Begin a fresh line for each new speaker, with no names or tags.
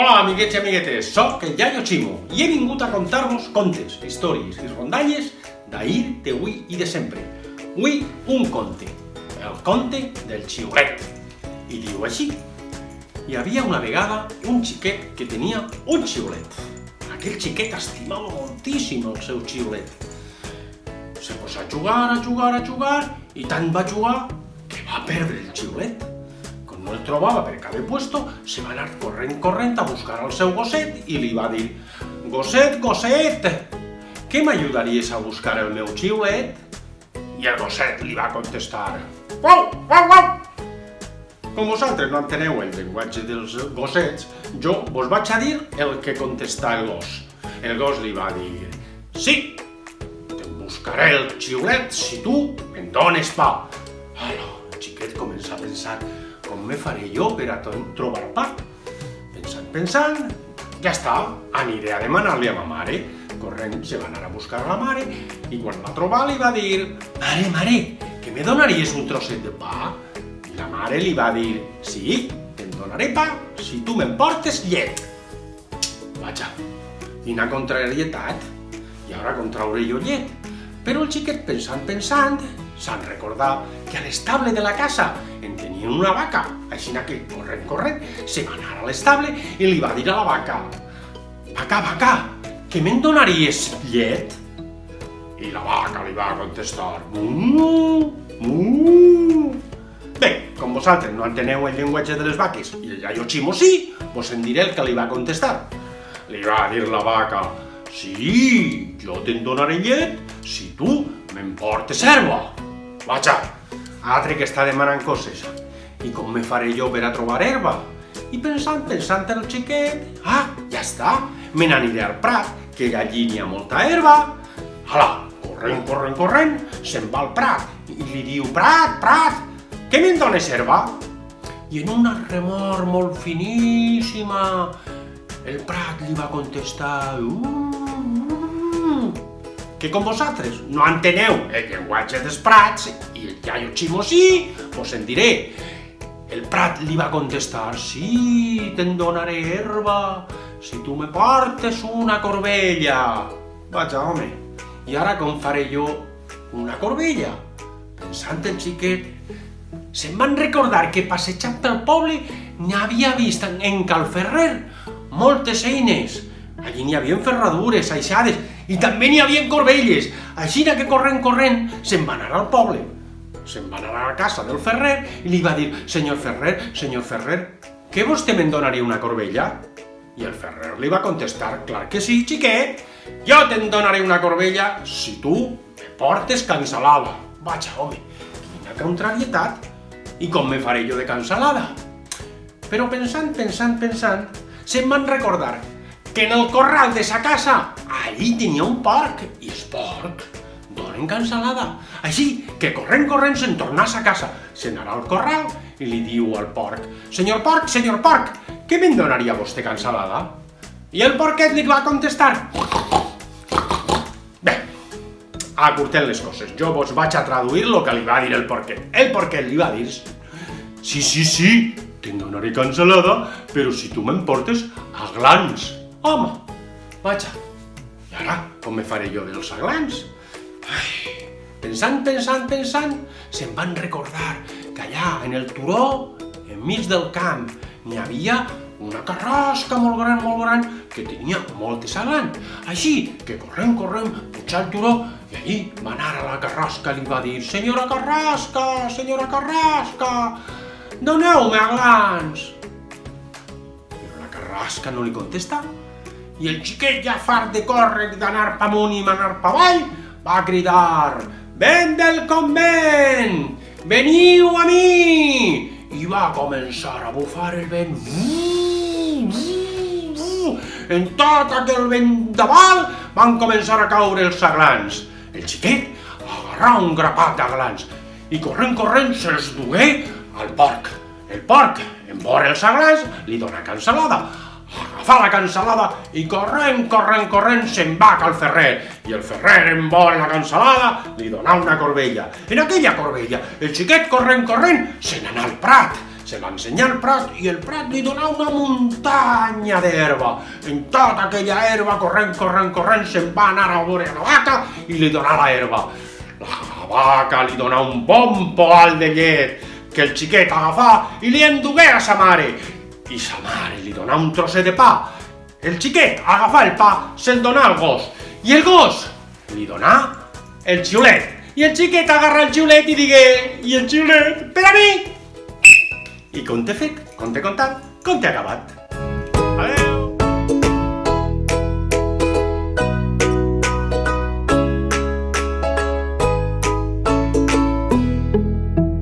Hola, amiguets i amiguetes, soc el Yayo Chimo i he vingut a contar-vos contes, històries i rondalles d'ahir, d'avui i de sempre. Avui un conte, el conte del xiulet. I diu així: hi havia una vegada un xiquet que tenia un xiulet. Aquell xiquet estimava moltíssim el seu xiulet. Se posà a jugar i tant va jugar que va perdre el xiulet. No el trobava per cada puesto, se va anar corrent a buscar el seu gosset i li va dir: «Gosset, gosset, què m'ajudaries a buscar el meu xiulet?» I el gosset li va contestar: «Uau, uau, uau!» Com vosaltres no enteneu el llenguatge dels gossets, jo vos vaig a dir el que contestà el gos. El gos li va dir: «Sí, te'n buscaré el xiulet si tu me'n dones pa». Ara, el xiquet comença a pensar: com me faré jo per a trobar pa? Pensant, ja està, aniré a demanar-li a ma mare. Corrent se va anar a buscar a la mare i quan va trobar li va dir: «Mare, que me donaries un trosset de pa?» I la mare li va dir: «Sí, te'n donaré pa si tu me'n portes llet». Vaja, quina contrarietat, i ara com trauré jo llet? Però el xiquet pensant, s'han recordat que a l'estable de la casa en tenien una vaca, així que corrent, se va anar a l'estable i li va dir a la vaca: «Vaca, que me'n donaries llet?» I la vaca li va contestar: «Mu, mu». Bé, com vosaltres no enteneu el llenguatge de les vaques i el Yayo Chimo sí, vos en diré el que li va contestar. Li va dir la vaca: «Sí, jo te'n donaré llet si tu me'n portes herba». Vaja, altre que està demanant coses. I com me faré jo per a trobar herba? I pensant el xiquet: ja està, me n'aniré al prat, que allí n'hi ha molta herba. Hala, corrent, se'n va al prat i li diu: «Prat, que me'n dones herba?» I en una remor molt finíssima, el prat li va contestar: que com vosaltres no enteneu el llenguatge dels prats i el Yayo Chimo sí, vos en diré. El prat li va contestar: «Sí, te'n donaré herba si tu me portes una corbella». Vaja, home, i ara com faré jo una corbella? Pensant el xiquet, se'n van recordar que passejant pel poble n'hi havia vist en Cal Ferrer moltes eines. Allí n'hi havia ferradures, aixades, i també n'hi havia corbelles. Així que corrent, se'n va anar al poble. Se'n va anar a la casa del ferrer i li va dir: senyor Ferrer, que vostè me'n donaria una corbella?» I el ferrer li va contestar: «Clar que sí, xiquet, jo te'n donaré una corbella si tu me portes cansalada». Vaja, home, quina contrarietat! I com me faré jo de cansalada? Però pensant, se'n van recordar que en el corral de sa casa, allí tenia un porc, i el porc donen cansalada. Així que corrent se'n torna a sa casa, se'n anà al corral i li diu al porc: senyor porc, què me'n donaria vostè cansalada?» I el porquet li va contestar: «Bé, acurtem les coses, jo vos vaig a traduir el que li va dir el porquet. El porquet li va dir: sí, te'n donaré cansalada, però si tu me'n portes aglans». Home, vaja, i ara com me faré jo dels aglans? Pensant, se'n van recordar que allà en el turó, enmig del camp, n'hi havia una carrasca molt gran, que tenia moltes aglans. Així que corrent, pujà al turó i allí va anar a la carrasca i li va dir: senyora carrasca, doneu-me aglans. Però la carrasca no li contesta. I el xiquet, ja fart de córrer, d'anar pa amunt i anar pa avall, va cridar: «Vent del convent, veniu a mi!» I va començar a bufar el vent. En tot aquell vendaval van començar a caure els aglans. El xiquet agarrà un grapat d'aglans i corrent se'ls dugué al porc. El porc, en veure els aglans, li dona cansalada. Agafà la cansalada i corrent se'n va a Cal Ferrer. I el ferrer, en veure la cansalada, li donà una corbella. En aquella corbella, el xiquet corrent se n'anà al prat. se l'ensenyà al prat i el prat li donà una muntanya d'herba. En tota aquella herba, corrent, se'n va anar a veure la vaca i li donà la herba. La vaca li donà un bon poal de llet que el xiquet agafà i li endugué a sa mare. I sa mare li donà un trosset de pa. El xiquet agafà el pa, se'l donà al gos. I el gos li donà el xiulet. I el xiquet agarra el xiulet i digué: i el xiulet per a mi! I conte fet, conte contat, conte acabat.